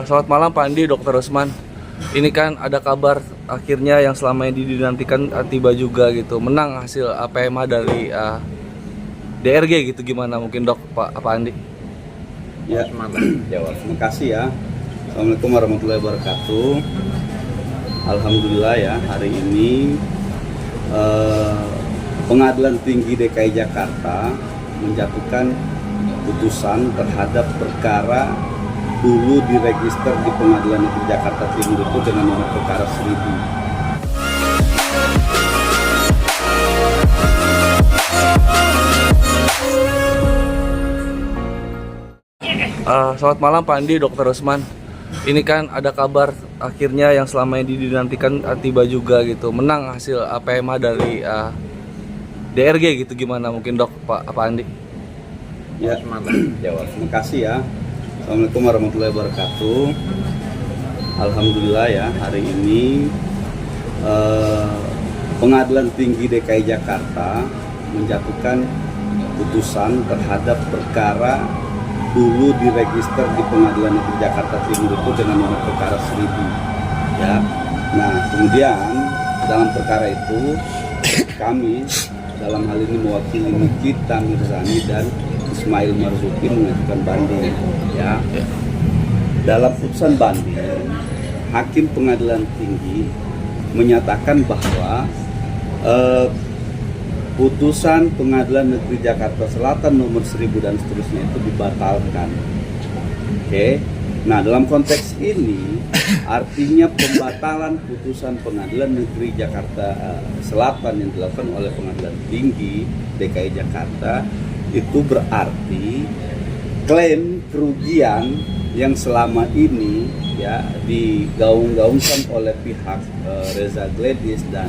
Selamat malam Pak Andi, Dr. Usman. Ini kan ada kabar akhirnya yang selama ini dinantikan tiba juga gitu. Menang hasil APMA dari DRG gitu, gimana mungkin Dok, Pak Andi? Ya, jawab. Terima kasih ya. Assalamualaikum warahmatullahi wabarakatuh. Alhamdulillah ya, hari ini Pengadilan Tinggi DKI Jakarta menjatuhkan putusan terhadap perkara dulu diregister di Pengadilan Negeri Jakarta Timur itu dengan nomor perkara 1000. Selamat malam Pak Andi, Dr. Usman. Ini kan ada kabar akhirnya yang selama ini dinantikan tiba juga gitu. Menang hasil APMA dari DRG gitu, gimana mungkin Dok, Pak Andi? Ya, jawab. Terima kasih ya. Assalamualaikum warahmatullahi wabarakatuh. Alhamdulillah ya, hari ini Pengadilan Tinggi DKI Jakarta menjatuhkan putusan terhadap perkara dulu diregister di Pengadilan Negeri Jakarta Timur itu dengan nomor perkara 1000 ya. Nah, kemudian dalam perkara itu kami dalam hal ini mewakili Nikita Mirzani dan Ismail Marzuki mengajukan banding ya. Dalam putusan banding, Hakim Pengadilan Tinggi menyatakan bahwa putusan Pengadilan Negeri Jakarta Selatan nomor 1000 dan seterusnya itu dibatalkan. Oke. Nah, dalam konteks ini artinya pembatalan putusan Pengadilan Negeri Jakarta Selatan yang dilakukan oleh Pengadilan Tinggi DKI Jakarta itu berarti klaim kerugian yang selama ini ya digaung-gaungkan oleh pihak Reza Gledis dan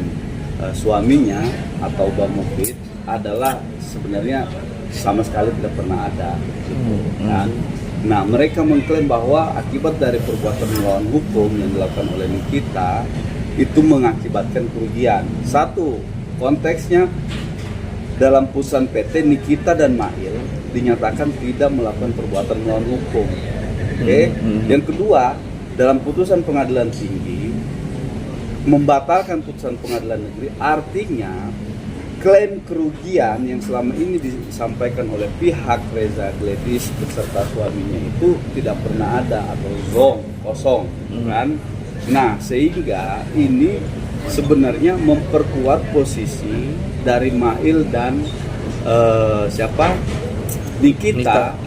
suaminya atau Bang Mufid adalah sebenarnya sama sekali tidak pernah ada. Kan? Nah, mereka mengklaim bahwa akibat dari perbuatan melawan hukum yang dilakukan oleh Nikita itu mengakibatkan kerugian. Satu, konteksnya dalam putusan PT Nikita dan Mail dinyatakan tidak melakukan perbuatan melawan hukum. Oke. Yang kedua, dalam putusan Pengadilan Tinggi membatalkan putusan Pengadilan Negeri, artinya klaim kerugian yang selama ini disampaikan oleh pihak Reza Gledis beserta suaminya itu tidak pernah ada atau kosong kan. Nah, sehingga ini sebenarnya memperkuat posisi dari Mail dan Nikita.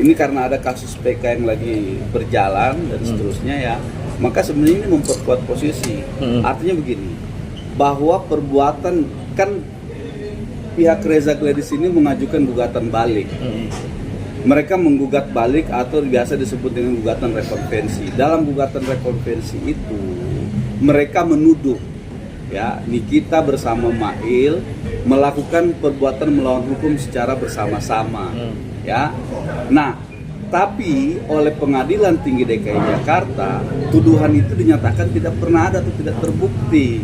Ini karena ada kasus PK yang lagi berjalan dan seterusnya ya. Maka sebenarnya ini memperkuat posisi. Artinya begini, bahwa perbuatan kan pihak Reza Gledis ini mengajukan gugatan balik. Mereka menggugat balik atau biasa disebut dengan gugatan rekonvensi. Dalam gugatan rekonvensi itu mereka menuduh ya Nikita bersama Mail melakukan perbuatan melawan hukum secara bersama-sama. Ya. Nah, tapi oleh Pengadilan Tinggi DKI Jakarta, tuduhan itu dinyatakan tidak pernah ada atau tidak terbukti.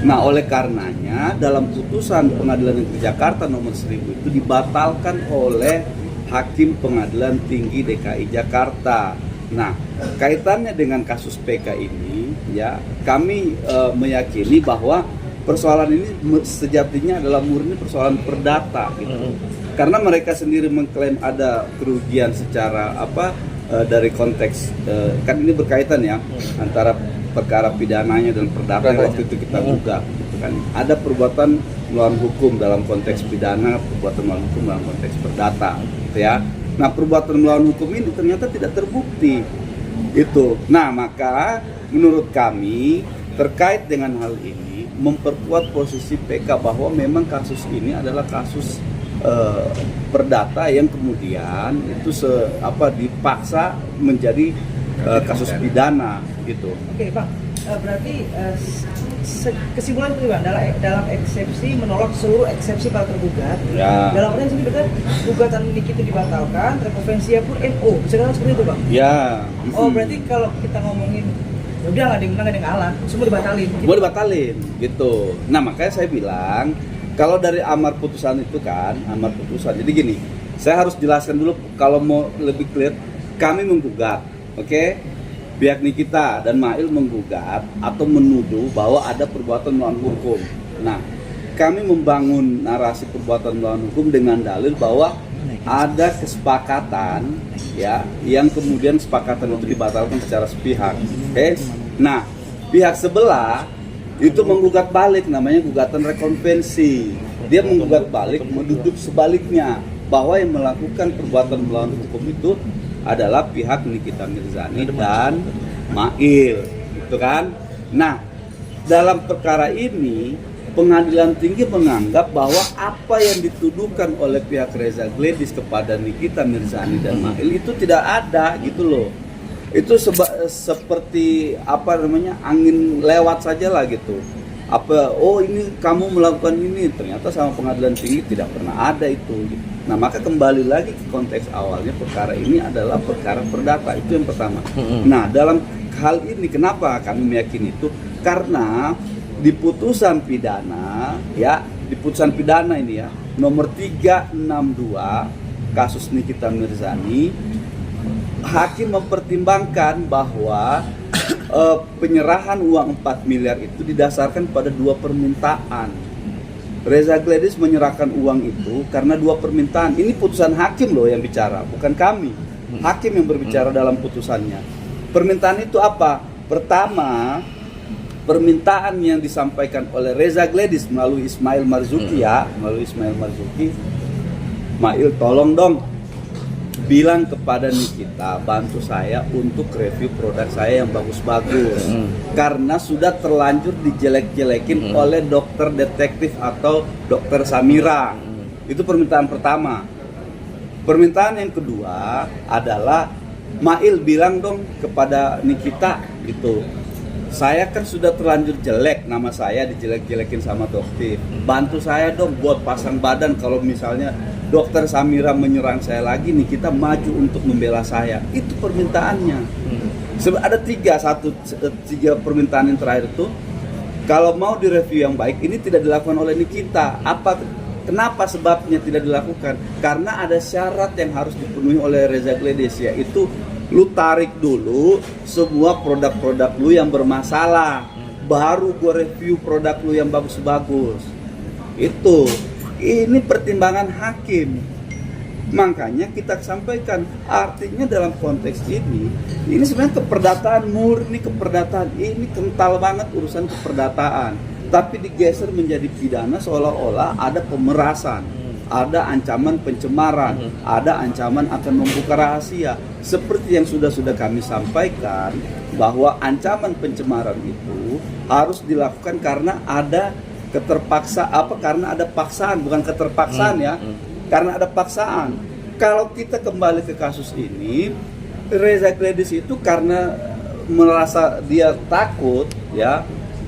Nah, oleh karenanya dalam putusan Pengadilan Negeri Jakarta nomor 1000 itu dibatalkan oleh Hakim Pengadilan Tinggi DKI Jakarta. Nah, kaitannya dengan kasus PK ini, ya kami meyakini bahwa persoalan ini sejatinya adalah murni persoalan perdata gitu. Karena mereka sendiri mengklaim ada kerugian secara dari konteks kan ini berkaitan ya antara perkara pidananya dan perdata yang waktu itu kita gugat gitu kan. Ada perbuatan melawan hukum dalam konteks pidana, perbuatan melawan hukum dalam konteks perdata gitu ya. Nah, perbuatan melawan hukum ini ternyata tidak terbukti itu. Nah, maka menurut kami terkait dengan hal ini memperkuat posisi PK bahwa memang kasus ini adalah kasus perdata yang kemudian itu dipaksa menjadi kasus pidana gitu. Oke, Bang. Berarti kesimpulan itu Bang dalam eksepsi menolak seluruh eksepsi para tergugat. Ya. Dalam artian sini betul gugatan Nikita dibatalkan, rekonvensinya pun NO. Bisa kan seperti itu, Bang? Ya. Oh, berarti kalau kita ngomongin udah nggak ada yang menang, nggak ada yang kalah, semua dibatalin. Semua dibatalin gitu. Nah, makanya saya bilang kalau dari amar putusan itu kan, amar putusan. Jadi gini, saya harus jelaskan dulu kalau mau lebih clear, kami menggugat Oke, pihak Nikita dan Mail menggugat atau menuduh bahwa ada perbuatan melawan hukum. Nah, kami membangun narasi perbuatan melawan hukum dengan dalil bahwa ada kesepakatan ya yang kemudian kesepakatan itu dibatalkan secara sepihak. Oke. Nah, pihak sebelah itu menggugat balik, namanya gugatan rekonvensi. Dia menggugat balik menuduh sebaliknya bahwa yang melakukan perbuatan melawan hukum itu adalah pihak Nikita Mirzani dan Mail, gitu kan? Nah, dalam perkara ini Pengadilan Tinggi menganggap bahwa apa yang dituduhkan oleh pihak Reza Gledis kepada Nikita Mirzani dan Mail itu tidak ada, gitu loh. Itu seperti apa namanya, angin lewat saja lah gitu. Apa, oh ini kamu melakukan ini, ternyata sama Pengadilan Tinggi tidak pernah ada itu. Nah, maka kembali lagi ke konteks awalnya, perkara ini adalah perkara perdata, itu yang pertama. Nah, dalam hal ini kenapa kami meyakini itu? Karena di putusan pidana ya, di putusan pidana ini ya, nomor 362 kasus Nikita Mirzani, hakim mempertimbangkan bahwa penyerahan uang 4 miliar itu didasarkan pada 2 permintaan. Reza Gledis menyerahkan uang itu karena 2 permintaan. Ini putusan hakim loh yang bicara, bukan kami. Hakim yang berbicara dalam putusannya. Permintaan itu apa? Pertama, permintaan yang disampaikan oleh Reza Gledis melalui Ismail Marzuki ya, melalui Ismail Marzuki, Mail tolong dong bilang kepada Nikita, bantu saya untuk review produk saya yang bagus-bagus, karena sudah terlanjur dijelek-jelekin oleh dokter detektif atau dokter Samira. Itu permintaan pertama. Permintaan yang kedua adalah Mail bilang dong kepada Nikita gitu, saya kan sudah terlanjur jelek, nama saya dijelek-jelekin sama dokter. Bantu saya dong buat pasang badan kalau misalnya dokter Samira menyerang saya lagi, nih kita maju untuk membela saya. Itu permintaannya. Ada tiga permintaan yang terakhir itu. Kalau mau direview yang baik, ini tidak dilakukan oleh Nikita. Kenapa sebabnya tidak dilakukan? Karena ada syarat yang harus dipenuhi oleh Reza Gledis, yaitu lu tarik dulu semua produk-produk lu yang bermasalah, baru gue review produk lu yang bagus-bagus. Itu, ini pertimbangan hakim. Makanya kita sampaikan, artinya dalam konteks ini sebenarnya keperdataan murni, keperdataan ini kental banget urusan keperdataan, tapi digeser menjadi pidana seolah-olah ada pemerasan, ada ancaman pencemaran, ada ancaman akan membuka rahasia. Seperti yang sudah kami sampaikan, bahwa ancaman pencemaran itu harus dilakukan karena ada karena ada paksaan, bukan keterpaksaan ya. Karena ada paksaan. Kalau kita kembali ke kasus ini, Reza Gledis itu karena merasa dia takut ya,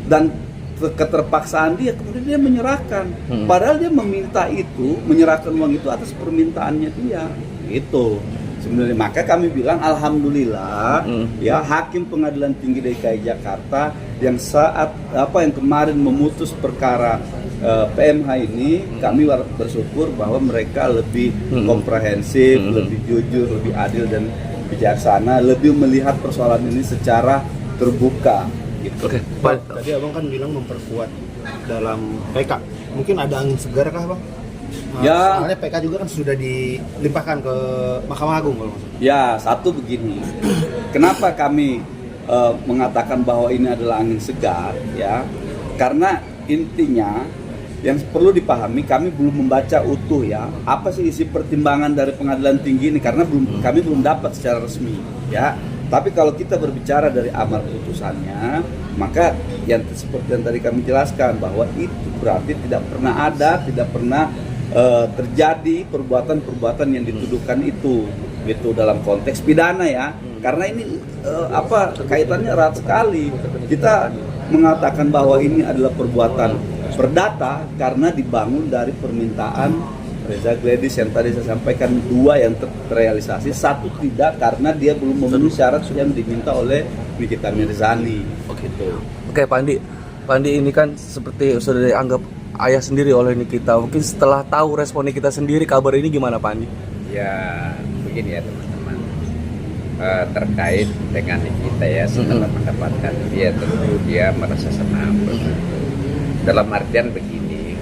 dan keterpaksaan dia, kemudian dia menyerahkan. Padahal dia meminta itu, menyerahkan uang itu atas permintaannya dia. Itu sebenarnya, maka kami bilang alhamdulillah ya, hakim Pengadilan Tinggi DKI Jakarta yang yang kemarin memutus perkara PMH ini, kami bersyukur bahwa mereka lebih komprehensif, lebih jujur, lebih adil dan bijaksana, lebih melihat persoalan ini secara terbuka. Gitu. Oke, tadi abang kan bilang memperkuat dalam PK. Mungkin ada angin segar kah bang? Ya. Soalnya PK juga kan sudah dilimpahkan ke Mahkamah Agung kalau maksudnya. Ya, satu begini. Kenapa kami mengatakan bahwa ini adalah angin segar ya? Karena intinya yang perlu dipahami, kami belum membaca utuh ya, apa sih isi pertimbangan dari Pengadilan Tinggi ini, karena kami belum dapat secara resmi ya. Tapi kalau kita berbicara dari amar putusannya, maka yang seperti yang tadi kami jelaskan, bahwa itu berarti tidak pernah terjadi perbuatan-perbuatan yang dituduhkan itu dalam konteks pidana ya. Karena ini kaitannya erat sekali. Kita mengatakan bahwa ini adalah perbuatan perdata karena dibangun dari permintaan Reza Gledis yang tadi saya sampaikan, 2 yang terrealisasi, 1 tidak karena dia belum memenuhi syarat yang diminta oleh Nikita Mirzani. Oke, Pak Andi ini kan seperti sudah dianggap ayah sendiri oleh Nikita. Mungkin setelah tahu respon Nikita sendiri, kabar ini gimana Pak Andi? Ya begini ya teman-teman, terkait dengan Nikita ya, setelah mendapatkan dia tentu dia merasa senang begitu. Dalam artian begini,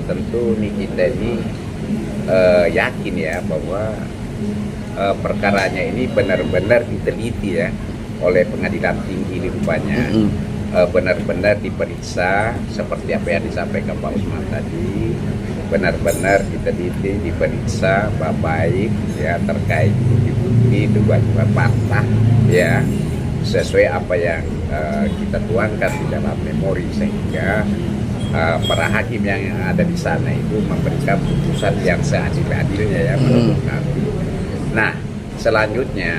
tentu Nikita ini yakin ya bahwa perkaranya ini benar-benar diteliti ya oleh pengadilan tinggi di rupanya, benar-benar diperiksa seperti apa yang disampaikan Pak Usman tadi, benar-benar diteliti, diperiksa baik ya terkait bukti-bukti dua patah ya sesuai apa yang kita tuangkan di dalam memori, sehingga para hakim yang ada di sana itu memberikan putusan yang seadil-adilnya ya menurut kami. Nah, selanjutnya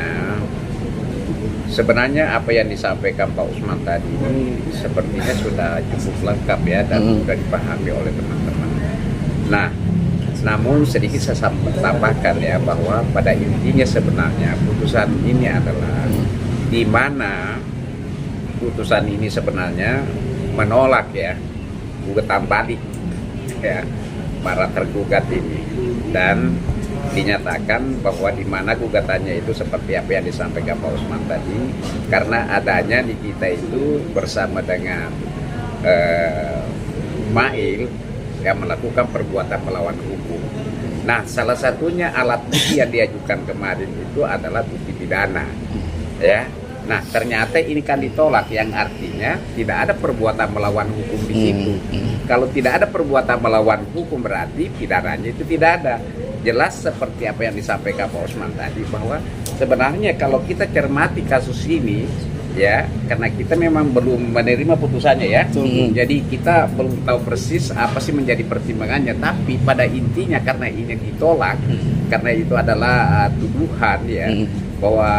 sebenarnya apa yang disampaikan Pak Usman tadi ini sepertinya sudah cukup lengkap ya dan sudah dipahami oleh teman-teman. Nah, namun sedikit saya tambahkan ya bahwa pada intinya sebenarnya putusan ini adalah di mana putusan ini sebenarnya menolak ya gugatan balik ya para tergugat ini, dan dinyatakan bahwa di mana gugatannya itu seperti apa yang disampaikan Pak Usman tadi, karena adanya Nikita itu bersama dengan Mail yang melakukan perbuatan melawan hukum. Nah, salah satunya alat bukti yang diajukan kemarin itu adalah bukti pidana ya. Nah, ternyata ini kan ditolak, yang artinya tidak ada perbuatan melawan hukum di situ. Kalau tidak ada perbuatan melawan hukum berarti pidananya itu tidak ada. Jelas seperti apa yang disampaikan Pak Usman tadi, bahwa sebenarnya kalau kita cermati kasus ini ya, karena kita memang belum menerima putusannya ya, jadi kita belum tahu persis apa sih menjadi pertimbangannya. Tapi pada intinya karena ini ditolak, karena itu adalah tuduhan ya, bahwa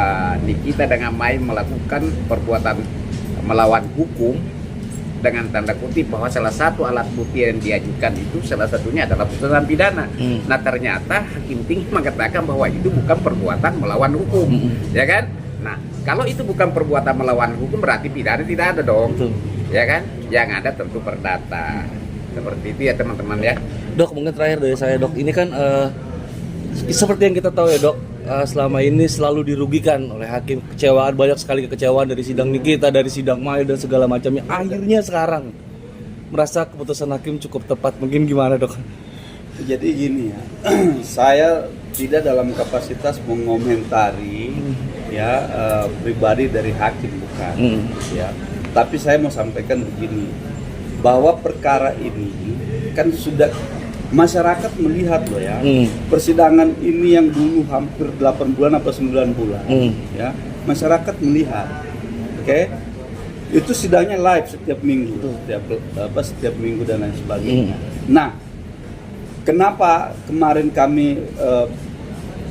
Nikita dengan main melakukan perbuatan melawan hukum, dengan tanda kutip bahwa salah satu alat bukti yang diajukan itu salah satunya adalah putusan pidana. Nah, ternyata hakim tinggi mengatakan bahwa itu bukan perbuatan melawan hukum, ya kan? Nah, kalau itu bukan perbuatan melawan hukum berarti pidana tidak ada dong, ya kan? Yang ada tentu perdata. Seperti itu ya teman-teman ya. Dok, mungkin terakhir dari saya Dok, ini kan seperti yang kita tahu ya Dok, selama ini selalu dirugikan oleh hakim, kecewaan, banyak sekali kekecewaan dari sidang Nikita, dari sidang Mail dan segala macamnya. Akhirnya sekarang merasa keputusan hakim cukup tepat. Mungkin gimana Dok? Jadi gini ya, saya tidak dalam kapasitas mengomentari ya pribadi dari hakim, bukan ya. Tapi saya mau sampaikan begini, bahwa perkara ini kan sudah masyarakat melihat loh ya, persidangan ini yang dulu hampir 8 bulan atau 9 bulan ya, masyarakat melihat, oke? Itu sidangnya live setiap minggu, setiap minggu dan lain sebagainya. Nah, kenapa kemarin kami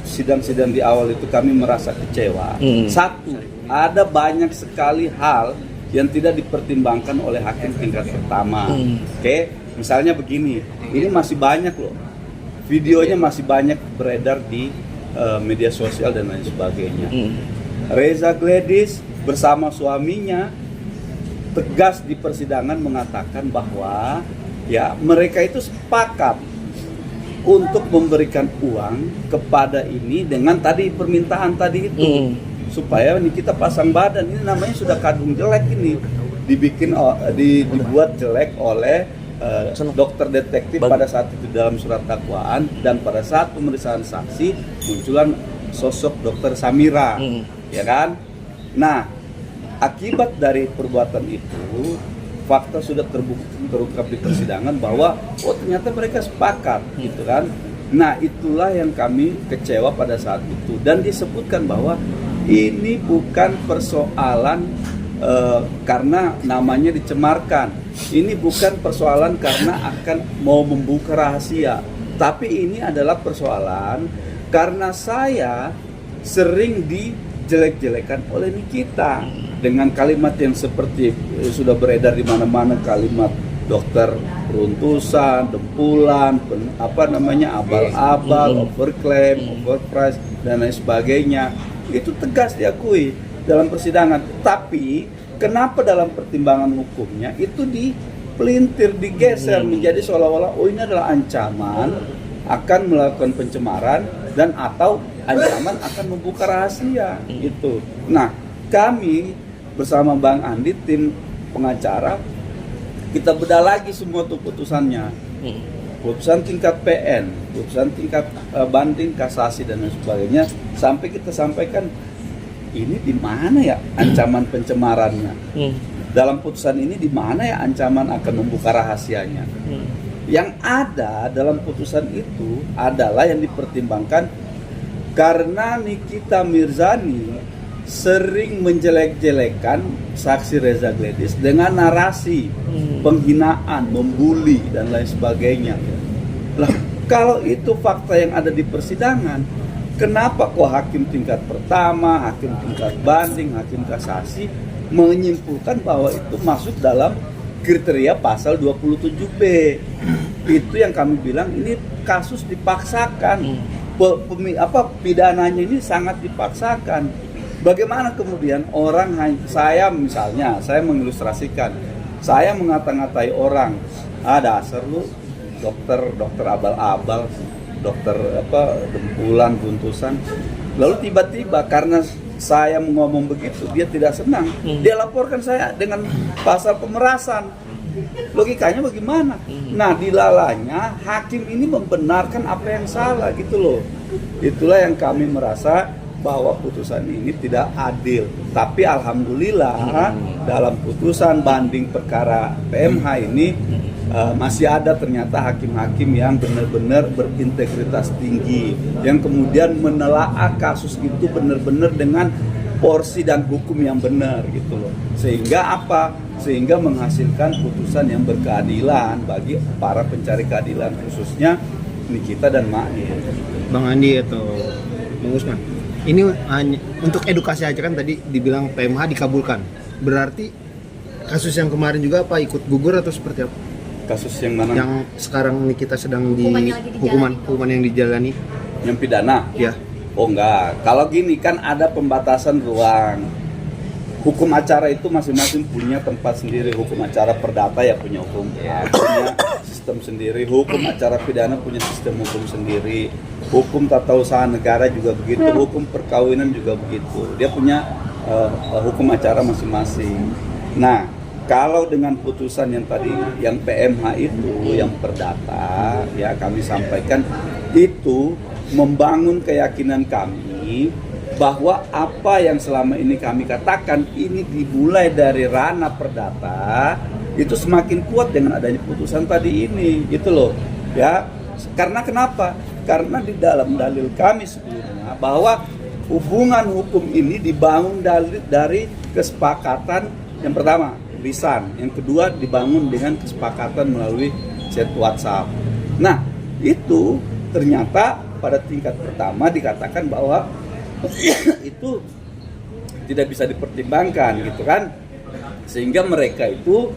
sidang-sidang di awal itu kami merasa kecewa? Satu, ada banyak sekali hal yang tidak dipertimbangkan oleh hakim tingkat pertama. Oke? Misalnya begini, ini masih banyak loh, videonya masih banyak beredar di media sosial dan lain sebagainya. Reza Gladys bersama suaminya tegas di persidangan mengatakan bahwa ya mereka itu sepakat untuk memberikan uang kepada ini dengan tadi permintaan tadi itu, supaya ini kita pasang badan. Ini namanya sudah kadung jelek, ini dibuat jelek oleh dokter detektif pada saat itu dalam surat dakwaan, dan pada saat pemeriksaan saksi munculan sosok dokter Samira, ya kan? Nah, akibat dari perbuatan itu fakta sudah terungkap di persidangan bahwa oh ternyata mereka sepakat, gitu kan? Nah, itulah yang kami kecewa pada saat itu, dan disebutkan bahwa ini bukan persoalan karena namanya dicemarkan. Ini bukan persoalan karena akan mau membuka rahasia, tapi ini adalah persoalan karena saya sering dijelek-jelekan oleh Nikita dengan kalimat yang seperti sudah beredar di mana-mana, kalimat dokter peruntusan, dempulan, abal-abal, overclaim, overprice dan lain sebagainya. Itu tegas diakui dalam persidangan. Tapi kenapa dalam pertimbangan hukumnya itu dipelintir, digeser menjadi seolah-olah oh ini adalah ancaman akan melakukan pencemaran dan atau ancaman akan membuka rahasia itu. Nah, kami bersama Bang Andi tim pengacara kita bedah lagi semua tuh putusannya. Putusan tingkat PN, putusan tingkat banding, kasasi dan lain sebagainya, sampai kita sampaikan ini di mana ya ancaman pencemarannya. Dalam putusan ini di mana ya ancaman akan membuka rahasianya. Yang ada dalam putusan itu adalah yang dipertimbangkan karena Nikita Mirzani sering menjelek-jelekan saksi Reza Gledis dengan narasi penghinaan, membuli dan lain sebagainya. Lah, kalau itu fakta yang ada di persidangan, kenapa kok hakim tingkat pertama, hakim tingkat banding, hakim kasasi menyimpulkan bahwa itu masuk dalam kriteria pasal 27B? Itu yang kami bilang ini kasus dipaksakan. Pidananya ini sangat dipaksakan. Bagaimana kemudian orang, saya misalnya, saya mengilustrasikan, saya mengata-ngatai orang, dasar lu dokter abal-abal, dokter dempulan, buntusan. Lalu tiba-tiba karena saya ngomong begitu, dia tidak senang, dia laporkan saya dengan pasal pemerasan. Logikanya bagaimana? Nah, dilalanya hakim ini membenarkan apa yang salah gitu loh. Itulah yang kami merasa bahwa putusan ini tidak adil. Tapi alhamdulillah dalam putusan banding perkara PMH ini masih ada ternyata hakim-hakim yang benar-benar berintegritas tinggi, yang kemudian menelaah kasus itu benar-benar dengan porsi dan hukum yang benar gitu loh. Sehingga apa? Sehingga menghasilkan putusan yang berkeadilan bagi para pencari keadilan, khususnya Nikita dan Ma'in. Bang Andi atau Bang Usman, ini hanya untuk edukasi aja kan, tadi dibilang PMH dikabulkan. Berarti kasus yang kemarin juga apa ikut gugur atau seperti apa? Kasus yang mana? Yang sekarang kita sedang di Hukuman hukuman yang dijalani. Yang pidana? Ya. Oh enggak. Kalau gini kan ada pembatasan ruang. Hukum acara itu masing-masing punya tempat sendiri. Hukum acara perdata ya punya hukum, punya sistem sendiri. Hukum acara pidana punya sistem hukum sendiri. Hukum tata usaha negara juga begitu. Hukum perkawinan juga begitu. Dia punya hukum acara masing-masing. Nah, kalau dengan putusan yang tadi, yang PMH itu, yang perdata, ya kami sampaikan itu membangun keyakinan kami bahwa apa yang selama ini kami katakan ini dimulai dari ranah perdata itu semakin kuat dengan adanya putusan tadi ini, gitu loh, ya. Karena kenapa? Karena di dalam dalil kami sebelumnya bahwa hubungan hukum ini dibangun dari kesepakatan yang pertama lisan, yang kedua dibangun dengan kesepakatan melalui chat WhatsApp. Nah, itu ternyata pada tingkat pertama dikatakan bahwa itu tidak bisa dipertimbangkan gitu kan, sehingga mereka itu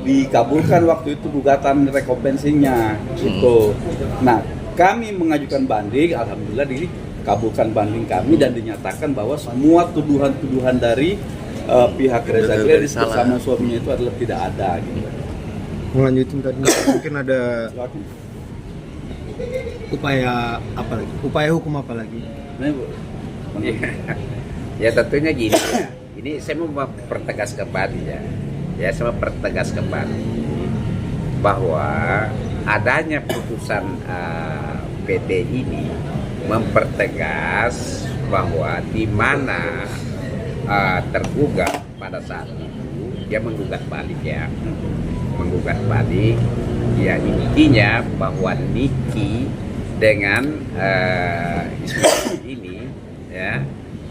dikabulkan waktu itu gugatan rekompensinya gitu. Nah, kami mengajukan banding, alhamdulillah dikabulkan banding kami dan dinyatakan bahwa semua tuduhan-tuduhan dari pihak Reza Gledis bersama suaminya itu adalah tidak ada gitu. Melanjutin tadi mungkin ada upaya apa lagi? Upaya hukum apa lagi? Ya tentunya gini ya. Ini saya mau pertegas kembali ya. Ya, saya mau pertegas kembali bahwa adanya putusan PT ini mempertegas bahwa di mana tergugat pada saat itu dia menggugat balik ya. Menggugat balik ya, intinya bahwa Niki dengan Ismail ini ya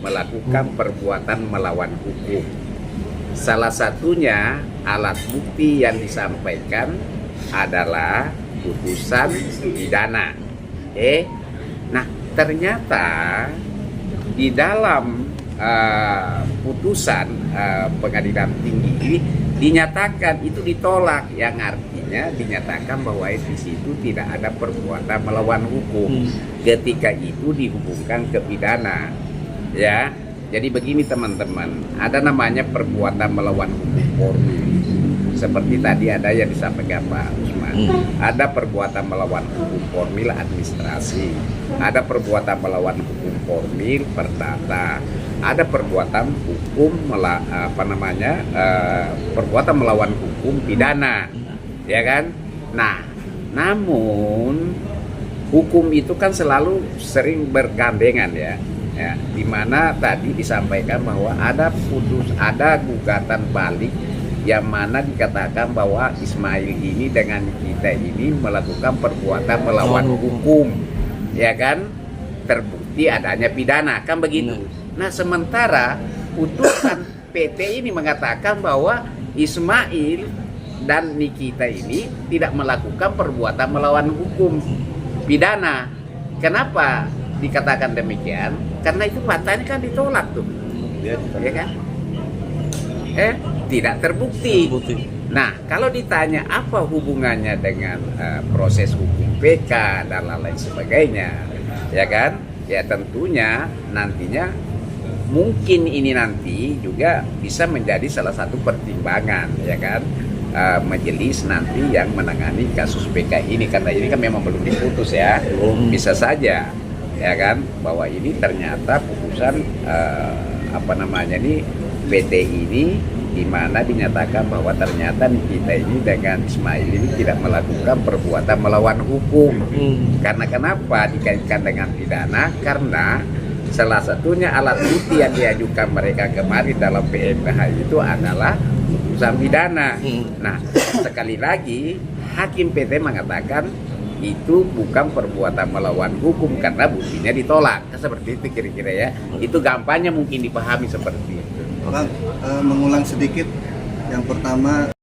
melakukan perbuatan melawan hukum. Salah satunya alat bukti yang disampaikan adalah putusan pidana. Nah, ternyata di dalam putusan pengadilan tinggi ini dinyatakan itu ditolak, yang artinya dinyatakan bahwa di situ tidak ada perbuatan melawan hukum. Ketika itu dihubungkan ke pidana, ya. Jadi begini teman-teman, ada namanya perbuatan melawan hukum formil. Seperti tadi ada yang disampaikan Pak Usman. pidana, ada perbuatan melawan hukum formil administrasi, ada perbuatan melawan hukum formil perdata, ada perbuatan hukum perbuatan melawan hukum pidana, ya kan? Nah, namun hukum itu kan selalu sering bergandengan ya. Ya, di mana tadi disampaikan bahwa ada gugatan balik yang mana dikatakan bahwa Ismail ini dengan kita ini melakukan perbuatan melawan hukum, ya kan, terbukti adanya pidana, kan begitu. Nah, sementara putusan PT ini mengatakan bahwa Ismail dan Nikita ini tidak melakukan perbuatan melawan hukum pidana. Kenapa dikatakan demikian? Karena itu fatwanya kan ditolak tuh, ya kan? Tidak terbukti. Nah, kalau ditanya apa hubungannya dengan proses hukum PK dan lain-lain sebagainya, ya kan? Ya tentunya nantinya mungkin ini nanti juga bisa menjadi salah satu pertimbangan, ya kan? Majelis nanti yang menangani kasus PK ini, karena ini kan memang belum diputus ya, bisa saja, ya kan, bahwa ini ternyata putusan PT ini di mana dinyatakan bahwa ternyata kita ini dengan Ismail ini tidak melakukan perbuatan melawan hukum. Karena kenapa dikaitkan dengan pidana? Karena salah satunya alat bukti yang diajukan mereka kemarin dalam PMPH itu adalah putusan pidana. Nah, sekali lagi hakim PT mengatakan itu bukan perbuatan melawan hukum karena buktinya ditolak. Seperti itu kira-kira ya. Itu gampangnya mungkin dipahami seperti itu. Bang, mengulang sedikit. Yang pertama